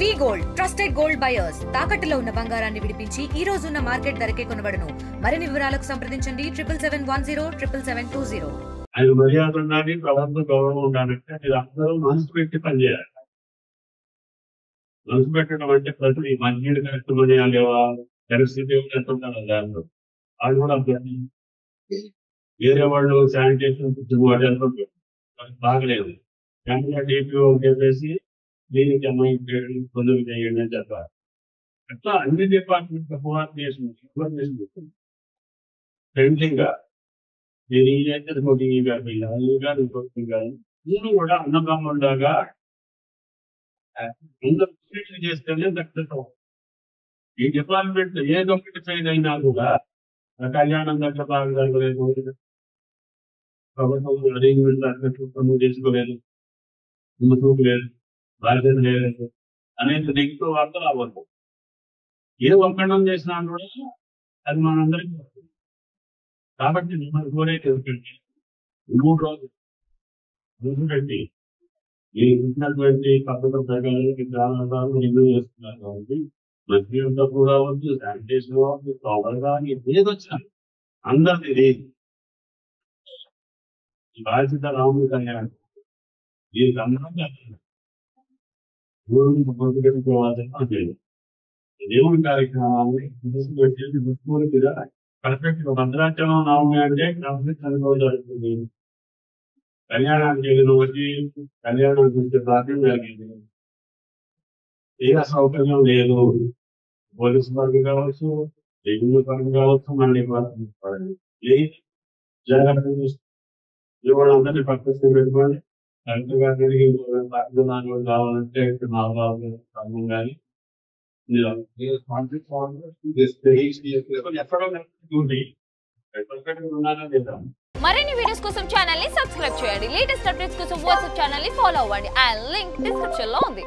వి gold trusted gold buyers తాకట్టులో ఉన్న బంగారాన్ని విడిపించి ఈ రోజు ఉన్న మార్కెట్ ధరకే కొనబడును. మరిన్ని వివరాలకు సంప్రదించండి 7710 ఆయన మర్యాద ఉండాలి, ప్రభుత్వ గౌరవం ఉండాలంటే అది అందరూ మనసు పెట్టి పనిచేయాలి. మనసు పెట్టడం అంటే ప్రతి మంచినీళ్ళు కరెక్ట్మని లేవా పరిస్థితి ఎంత ఉండాలి దాంట్లో అది కూడా వేరే వాళ్ళు శానిటేషన్ బాగలేదు డిపిఓ చెప్పేసి దీనికి అమ్మాయి పొందుకు చేయండి అని చెప్పాలి. అట్లా అన్ని డిపార్ట్మెంట్ పోరాటం చేసింది ఫ్రెండ్లీగా నేను ఈ అయితే ఇంకోటి ఈ గారు ఇంకొకటి గారు నేను కూడా అన్నదమ్ముండగా అందరూ చేస్తేనే సక్సెస్ అవుతుంది. ఈ డిపార్ట్మెంట్ ఏదొకటి సైడ్ అయినా కూడా కళ్యాణం దగ్గర బాగా జరగలేదు, ప్రభుత్వం అరేంజ్మెంట్ అన్నట్టు చేసుకోలేదు, చూపు లేదు, బాధ్యత లేదు అనేది నెగిటివ్ వార్తలు అవ్వదు. ఏ ఒప్పందం చేసినా కూడా అది మనందరికీ వస్తుంది. కాబట్టి మిమ్మల్ని కోరేది ఏమిటంటే 3 రోజులు పెట్టి మీరు ఇచ్చినటువంటి పద్ధతుల ప్రకారం గ్రామాలు రివ్యూ చేస్తున్నారు కాబట్టి మంత్రి కూడా అవ్వచ్చు, శానిటేషన్ కావచ్చు, పవర్ కానీ ఏది వచ్చినా అందరిది ఈ బాధ్యత రాముడి కళ్యాణం దీనికి అందరం గుర్తు పెట్టుకోవాల్సిన లేదు. దేవుడి కార్యక్రమాన్ని పెట్టేసి గుర్తుగా పర్ఫెక్ట్ భద్రాచలం నవమి అంటే అనుభవం జరుగుతుంది. కళ్యాణానికి వెళ్ళిన వచ్చి కళ్యాణం గురించి ప్రార్థన జరిగింది. ఏ సౌకర్యం లేదు, పోలీసు పరంగా కావచ్చు, రెవెన్యూ పరంగా కావచ్చు, మళ్ళీ ఏ జాగ్రత్త చూసుకోవాలి. అందరినీ పక్కన పెట్టుకోండి. కలెక్టర్ గారికి కావాలంటే నాలుగు కానీ మరిన్ని వీడియోస్ కోసం ఛానల్ ని సబ్స్క్రైబ్ చేయండి. లేటెస్ట్ అప్డేట్స్ కోసం వాట్సాప్ ఛానల్ ని ఫాలో అవ్వండి. ఆ లింక్ డిస్క్రిప్షన్ లో ఉంది.